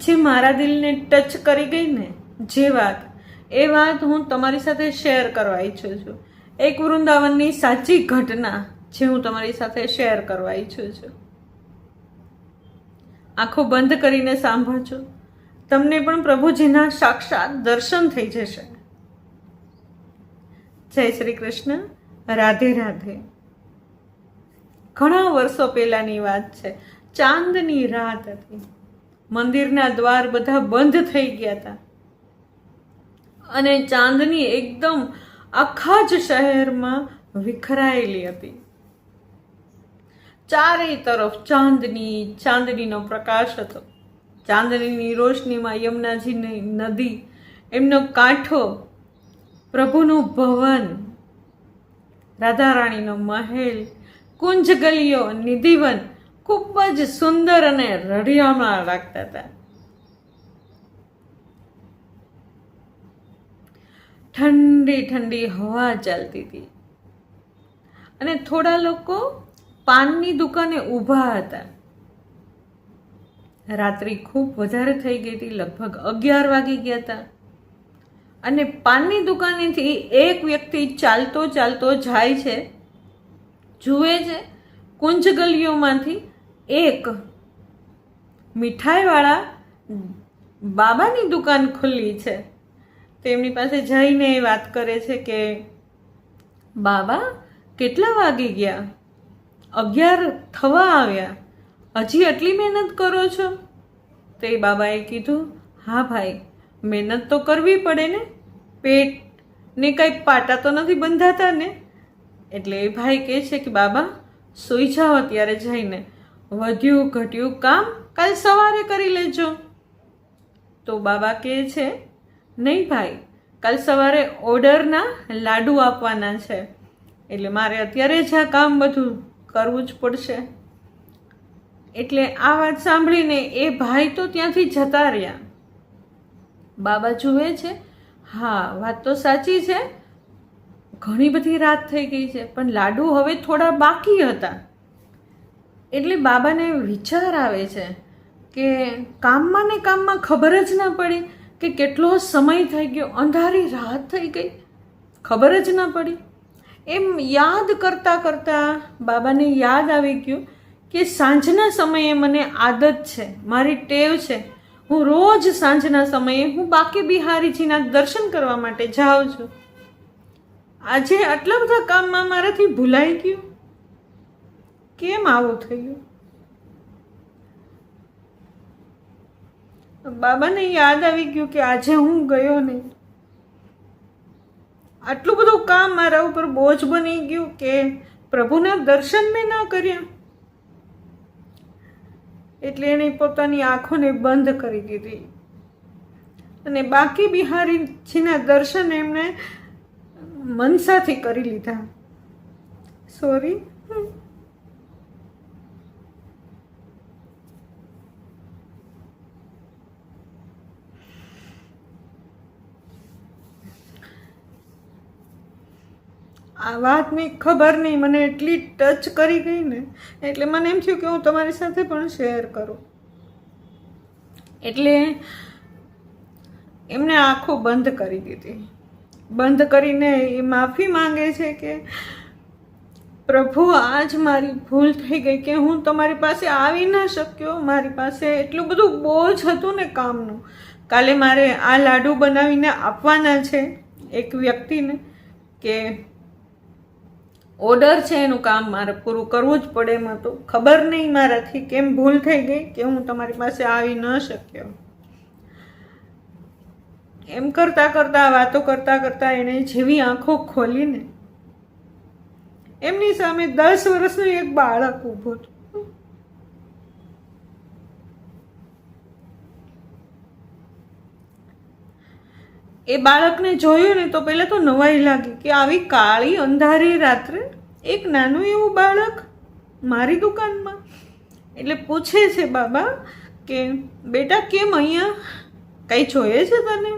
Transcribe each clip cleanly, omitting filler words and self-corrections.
જે મારા દિલને ટચ કરી ગઈ ને જે વાત, એ વાત હું તમારી સાથે શેર કરવા ઈચ્છું છું. એક વૃંદાવનની સાચી ઘટના જે હું તમારી સાથે શેર કરવા ઈચ્છું છું. આંખો બંધ કરીને સાંભળજો, તમને પણ પ્રભુજીના સાક્ષાત દર્શન થઈ જશે. જય શ્રી કૃષ્ણ. રાધે રાધે. ઘણા વર્ષો પહેલાની વાત છે. ચાંદની રાત હતી. મંદિરના દ્વાર બધા બંધ થઈ ગયા હતા અને ચાંદની એકદમ આખા જ શહેરમાં વિખરાયેલી હતી. ચારેય તરફ ચાંદનીનો પ્રકાશ હતો. ચાંદનીની રોશનીમાં યમુનાજીની નદી, એમનો કાંઠો, પ્રભુનું ભવન, રાધા રાણીનો મહેલ, કુંજ ગલીઓ, નિધિવન ખૂબ જ સુંદર અને રળિયામણા લાગતા હતા. ઠંડી ઠંડી હવા ચાલતી હતી અને થોડા લોકો પાનની દુકાને ઊભા હતા. રાત્રિ ખૂબ વધારે થઈ ગઈ હતી, લગભગ 11 વાગી ગયા હતા અને પાનની દુકાનેથી એક વ્યક્તિ ચાલતો ચાલતો જાય છે. જુએ છે કુંજ ગલીઓમાંથી એક મીઠાઈવાળા બાબાની દુકાન ખુલ્લી છે. તેમની પાસે જઈને વાત કરે છે કે બાબા કેટલા વાગી ગયા? 11 થવા આવ્યા, હજી આટલી મહેનત કરો છો? તે બાબાએ કીધું, હા ભાઈ, મહેનત તો કરવી પડે ને, પેટને કંઈ પાટા તો નથી બંધાતા ને. એટલે એ ભાઈ કહે છે કે બાબા સૂઈ જાઓ અત્યારે જઈને, વધ્યું ઘટ્યું કામ કાલ સવારે કરી લેજો. તો બાબા કહે છે નહીં ભાઈ, કાલ સવારે ઓર્ડરના લાડુ આપવાના છે, એટલે મારે અત્યારે જ આ કામ બધું કરવું જ પડશે. એટલે આ વાત સાંભળીને એ ભાઈ તો ત્યાંથી જતા રહ્યા. બાબા જુએ છે, હા વાત તો સાચી છે, ઘણી બધી રાત થઈ ગઈ છે, પણ લાડુ હવે થોડા બાકી હતા. એટલે બાબાને વિચાર આવે છે કે કામમાં ને કામમાં ખબર જ ના પડી કે કેટલો સમય થઈ ગયો, અંધારી રાત થઈ ગઈ, ખબર જ ના પડી. એમ યાદ કરતાં કરતાં બાબાને યાદ આવી ગયું કે સાંજના સમયે મને આદત છે, મારી ટેવ છે, હું રોજ સાંજના સમયે હું બાકી બિહારીજીના દર્શન કરવા માટે જાઉં છું. આજે આટલા બધા કામમાં મારાથી ભૂલાઈ ગયું, કેમ આવું થયું? બાબાને યાદ આવી ગયું કે આજે હું ગયો નહીં, આટલું બધું કામ મારા ઉપર બોજ બની ગયું કે પ્રભુના દર્શન મેં ના કર્યા. એટલે એણે પોતાની આંખોને બંધ કરી દીધી અને બાકી બિહારીજીના દર્શન એમણે મનસાથી કરી લીધા. સોરી. આ વાત મેં ખબર નહીં, મને એટલી ટચ કરી ગઈ ને, એટલે મને એમ થયું કે હું તમારી સાથે પણ શેર કરું. એટલે એમને આંખો બંધ કરી દીધી. બંધ કરીને એ માફી માંગે છે કે પ્રભુ આજ મારી ભૂલ થઈ ગઈ કે હું તમારી પાસે આવી ના શક્યો, મારી પાસે એટલું બધું બોજ હતું ને કામનું. કાલે મારે આ લાડુ બનાવીને આપવાના છે એક વ્યક્તિને, કે ઓર્ડર છે, એનું કામ મારે પૂરું કરવું જ પડે. એમાં તો ખબર નહીં મારાથી કેમ ભૂલ થઈ ગઈ કે હું તમારી પાસે આવી ન શક્યો. એમ કરતાં કરતાં, વાતો કરતાં કરતાં એણે જેવી આંખો ખોલીને એમની સામે 10 વર્ષનું એક બાળક ઊભું હતું. એ બાળકને જોયું ને તો પહેલાં તો નવાઈ લાગી કે આવી કાળી અંધારી રાત્રે એક નાનું એવું બાળક મારી દુકાનમાં. એટલે પૂછે છે બાબા કે બેટા કેમ અહીંયા, કંઈ જોઈએ છે તને?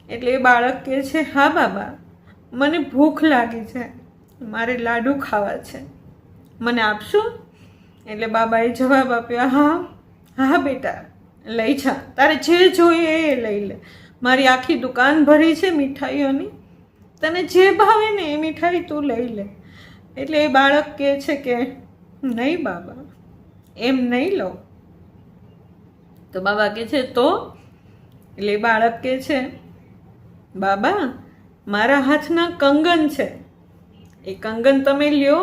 એટલે એ બાળક કહે છે, હા બાબા, મને ભૂખ લાગી છે, મારે લાડુ ખાવા છે, મને આપશો? એટલે બાબાએ જવાબ આપ્યો, હા હા બેટા, લઈ જા, તારે જે જોઈએ એ લઈ લે, મારી આખી દુકાન ભરી છે મીઠાઈઓની, તને જે ભાવે ને એ મીઠાઈ તું લઈ લે. એટલે એ બાળક કહે છે કે નહીં બાબા, એમ નહીં લો. તો બાબા કહે છે તો? એટલે એ બાળક કહે છે બાબા મારા હાથના કંગન છે, એ કંગન તમે લ્યો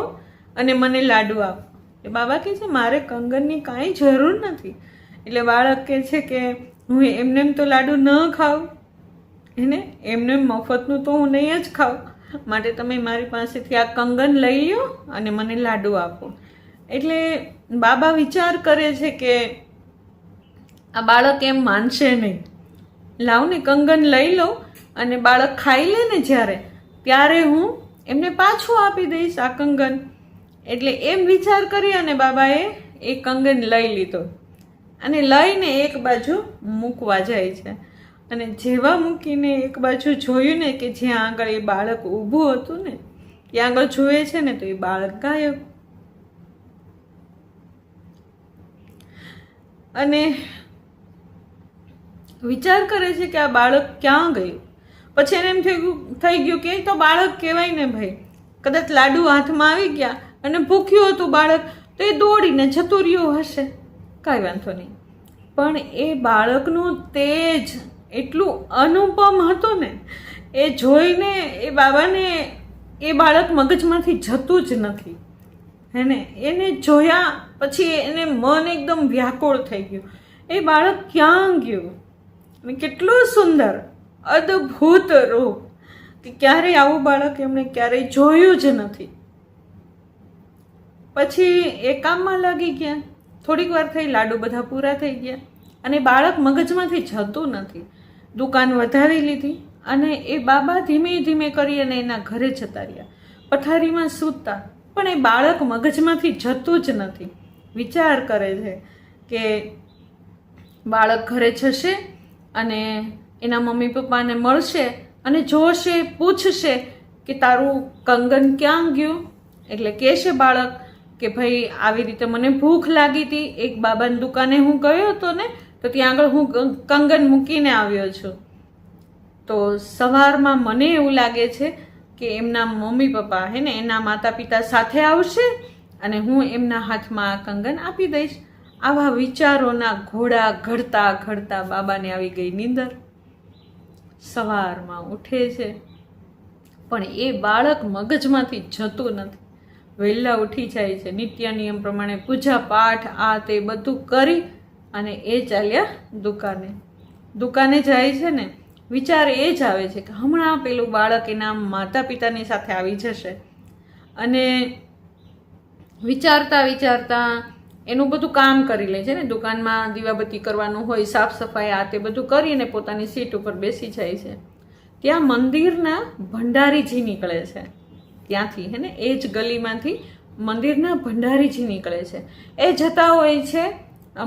અને મને લાડુ આપો. એટલે બાબા કહે છે મારે કંગનની કાંઈ જરૂર નથી. એટલે બાળક કહે છે કે હું એમને તો લાડુ ન ખાઉં, એને એમને મફતનું તો હું નહીં જ ખાઉં, માટે તમે મારી પાસેથી આ કંગન લઈ લો અને મને લાડુ આપો. એટલે બાબા વિચાર કરે છે કે આ બાળક એમ માનશે નહીં, લાવ ને કંગન લઈ લો અને બાળક ખાઈ લે ને જ્યારે, ત્યારે હું એમને પાછું આપી દઈશ આ કંગન. એટલે એમ વિચાર કરી અને બાબાએ એ કંગન લઈ લીધો અને લઈને એક બાજુ મૂકવા જાય છે. અને જેવા મૂકીને એક બાજુ જોયું ને કે જ્યાં આગળ એ બાળક ઊભું હતું ને ત્યાં આગળ જોવે છે ને તો એ બાળક ગાયબ. અને વિચાર કરે છે કે આ બાળક ક્યાં ગયું. પછી એને એમ થઈ ગયું કે તો બાળક કહેવાય ને ભાઈ, કદાચ લાડુ હાથમાં આવી ગયા અને ભૂખ્યું હતું બાળક તો એ દોડીને જતું રહ્યું હશે, કાંઈ વાંધો નહીં. પણ એ બાળકનું તેજ એટલું અનુપમ હતું ને, એ જોઈને એ બાબાને એ બાળક મગજમાંથી જતું જ નથી. હેને એને જોયા પછી એને મન એકદમ વ્યાકુળ થઈ ગયું, એ બાળક ક્યાં ગયું અને કેટલું સુંદર અદ્ભુત રૂપ, કે ક્યારેય આવું બાળક એમણે ક્યારેય જોયું જ નથી. પછી એ કામમાં લાગી ગયા, થોડીક વાર થઈ, લાડુ બધા પૂરા થઈ ગયા અને બાળક મગજમાંથી જતું નથી. દુકાન વધાવી લીધી અને એ બાબા ધીમે ધીમે કરી અને એના ઘરે જતા રહ્યા, પથારીમાં સૂતા, પણ એ બાળક મગજમાંથી જતું જ નથી. વિચાર કરે છે કે બાળક ઘરે જશે અને એના મમ્મી પપ્પાને મળશે અને જોશે, પૂછશે કે તારું કંગન ક્યાં ગયું. એટલે કહેશે બાળક કે ભાઈ આવી રીતે મને ભૂખ લાગી હતી, એક બાબાની દુકાને હું ગયો હતો ને તો ત્યાં આગળ હું કંગન મૂકીને આવ્યો છું. તો સવારમાં મને એવું લાગે છે કે એમના મમ્મી પપ્પા હે ને એના માતા પિતા સાથે આવશે અને હું એમના હાથમાં આ કંગન આપી દઈશ. આવા વિચારોના ઘોડા ઘડતા ઘડતા બાબાને આવી ગઈ નીંદર. સવારમાં ઉઠે છે પણ એ બાળક મગજમાંથી જતું નથી. વહેલા ઉઠી જાય છે, નિત્ય નિયમ પ્રમાણે પૂજા પાઠ આ તે બધું કરી અને એ ચાલ્યા દુકાને. દુકાને જાય છે ને વિચાર એ જ આવે છે કે હમણાં પેલું બાળક એના માતા પિતાની સાથે આવી જશે. અને વિચારતા વિચારતા એનું બધું કામ કરી લે છે ને, દુકાનમાં દીવાબત્તી કરવાનું હોય, સાફ સફાઈ આ તે બધું કરીને પોતાની સીટ ઉપર બેસી જાય છે. ત્યાં મંદિરના ભંડારીજી નીકળે છે, ત્યાંથી હે ને એ જ ગલીમાંથી મંદિરના ભંડારીજી નીકળે છે. એ જતા હોય છે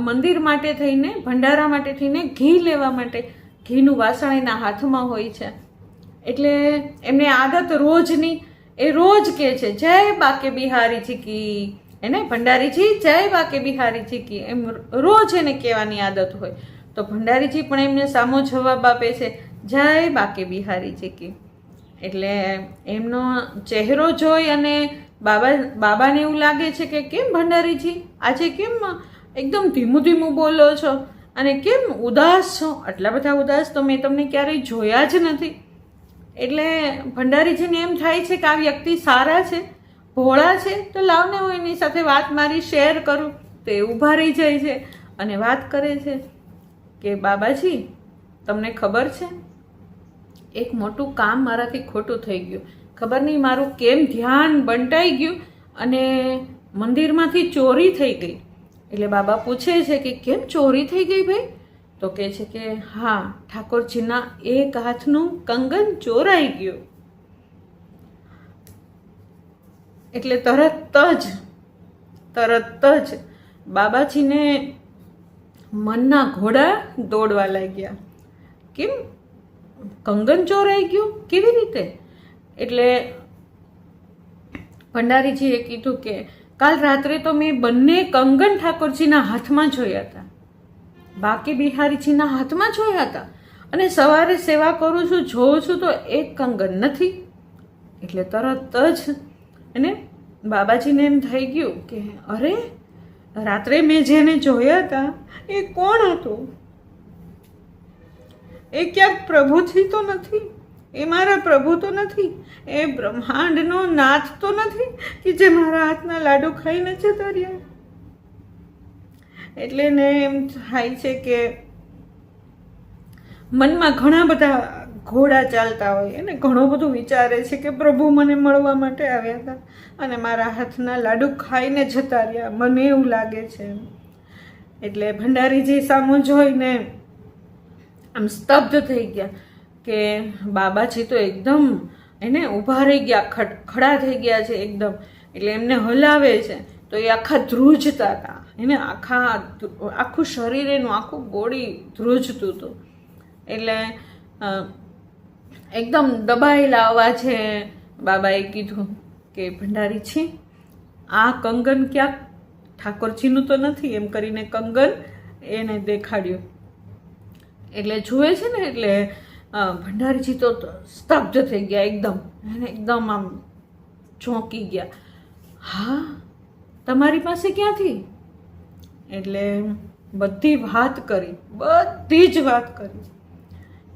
મંદિર માટે થઈને, ભંડારા માટે થઈને ઘી લેવા માટે. ઘીનું વાસણ એના હાથમાં હોય છે. એટલે એમને આદત રોજની, એ રોજ કહે છે જય બાકે બિહારીજી કી, એને ભંડારીજી જય બાકે બિહારીજી કી, એમ રોજ એને કહેવાની આદત હોય. તો ભંડારીજી પણ એમને સામો જવાબ આપે છે જય બાકે બિહારીજી કી. એટલે એમનો ચહેરો જોઈ અને બાબાને એવું લાગે છે કે કેમ ભંડારીજી આજે કેમ એકદમ ધીમું ધીમું બોલો છો અને કેમ ઉદાસ છો, આટલા બધા ઉદાસ તો મેં તમને ક્યારેય જોયા જ નથી. એટલે ભંડારીજીને એમ થાય છે કે આ વ્યક્તિ સારા છે, ભોળા છે, તો લાવને હું એની સાથે વાત મારી શેર કરું. તો એ ઊભા રહી જાય છે અને વાત કરે છે કે બાબાજી તમને ખબર છે એક મોટું કામ મારાથી ખોટું થઈ ગયું, ખબર નહીં મારું કેમ ધ્યાન બંટાઈ ગયું અને મંદિરમાંથી ચોરી થઈ ગઈ. એટલે બાબા પૂછે છે કે કેમ ચોરી થઈ ગઈ ભાઈ? તો કહે છે કે હા, ઠાકોરજીના એક હાથનું કંગન ચોરાઈ ગયું. એટલે તરત જ બાબાજીને મનના ઘોડા દોડવા લાગ્યા. કેમ કંગન ચોરાઈ ગયું, કેવી રીતે? એટલે ભંડારીજીએ કીધું કે કાલ રાત્રે તો મેં બંને કંગન ઠાકોરજીના હાથમાં જોયા હતા. બાકી બિહારીજીના હાથમાં જોયા હતા. અને સવારે સેવા કરું છું, જોઉં છું તો એક કંગન નથી. એટલે તરત જ એને બાબાજીને એમ થઈ ગયું કે અરે, રાત્રે મેં જેને જોયા હતા એ કોણ હતો? એ ક્યાંક પ્રભુજી તો નથી, એ મારા પ્રભુ તો નથી, એ બ્રહ્માંડનો નાથ તો નથી કે જે મારા હાથના લાડુ ખાઈને જતા રહ્યા. એટલે ને એમ થાય છે કે મનમાં ઘણા બધા ઘોડા ચાલતા હોય અને ઘણું બધું વિચારે છે કે પ્રભુ મને મળવા માટે આવ્યા હતા અને મારા હાથના લાડુ ખાઈને જતા રહ્યા, મને એવું લાગે છે. એટલે ભંડારીજી સામું જોઈને આમ સ્તબ્ધ થઈ ગયા કે બાબાજી તો એકદમ એને ઊભા રહી ગયા, ખડા થઈ ગયા છે એકદમ. એટલે એમને હલાવે છે તો એ આખા ધ્રુજતા હતા, એને આખું શરીર એનું આખું બોડી ધ્રુજતું હતું. એટલે એકદમ દબાયેલા અવાજે બાબાએ કીધું કે ભંડારીજી, આ કંગન ક્યાંક ઠાકોરજીનું તો નથી, એમ કરીને કંગન એને દેખાડ્યું. એટલે જુએ છે ને, એટલે ભંડારીજી તો સ્તબ્ધ થઈ ગયા એકદમ, એને એકદમ આમ ચોંકી ગયા. હા, તમારી પાસે ક્યાંથી? એટલે બધી વાત કરી, બધી જ વાત કરી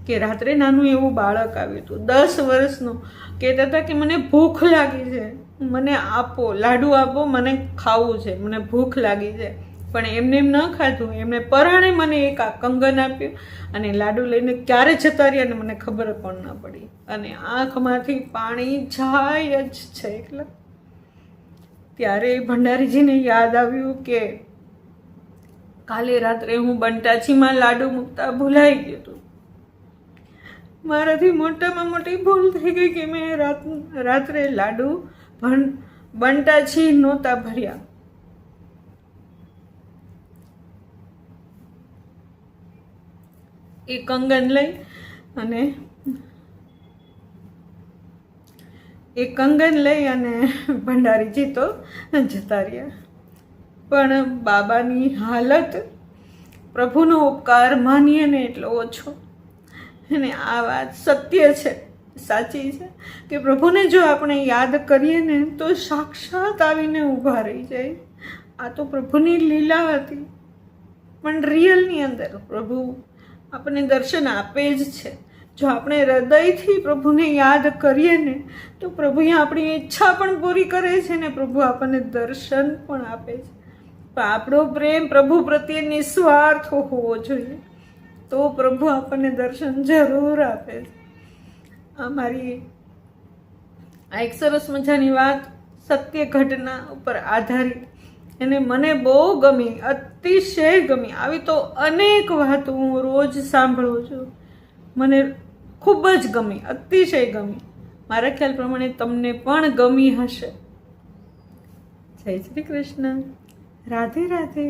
કે રાત્રે નાનું એવું બાળક આવ્યું હતું 10 વર્ષનું, કહેતા હતા કે મને ભૂખ લાગી છે, મને આપો, લાડુ આપો, મને ખાવું છે, મને ભૂખ લાગી છે. પણ એમને એમ ન ખાધું, એમને પરાણે મને એક કંગન આપ્યું અને લાડુ લઈને ક્યારે જતા રહ્યા અને મને ખબર પણ ન પડી. અને આંખમાંથી પાણી જાય જ છે. એટલે ત્યારે ભંડારીજીને યાદ આવ્યું કે કાલે રાત્રે હું બંટાજીમાં લાડુ મૂકતા ભૂલાઈ ગયું હતું. મારાથી મોટામાં મોટી ભૂલ થઈ ગઈ કે મેં રાત્રે લાડુ બંટાજી નહોતા ભર્યા. એ કંગન લઈ અને ભંડારીજી તો જતા રહ્યા. પણ બાબાની હાલત પ્રભુનો ઉપકાર માનીએ ને એટલો ઓછો. અને આ વાત સત્ય છે, સાચી છે કે પ્રભુને જો આપણે યાદ કરીએ ને તો સાક્ષાત આવીને ઊભા રહી જાય. આ તો પ્રભુની લીલા હતી, પણ રિયલની અંદર પ્રભુ આપણને દર્શન આપે જ છે. જો આપણે હૃદયથી પ્રભુને યાદ કરીએ ને તો પ્રભુ આપણી ઈચ્છા પણ પૂરી કરે છે ને પ્રભુ આપણને દર્શન પણ આપે છે. પણ આપણો પ્રેમ પ્રભુ પ્રત્યે નિસ્વાર્થ હોવો જોઈએ, તો પ્રભુ આપણને દર્શન જરૂર આપે છે. આ એક સરસ મજાની વાત સત્ય ઘટના ઉપર આધારિત, અને મને બહુ ગમી, અતિશય ગમી. આવી તો અનેક વાતો હું રોજ સાંભળું છું, મને ખૂબ જ ગમી, અતિશય ગમી. મારા ખ્યાલ પ્રમાણે તમને પણ ગમી હશે. જય શ્રી કૃષ્ણ. રાધે રાધે.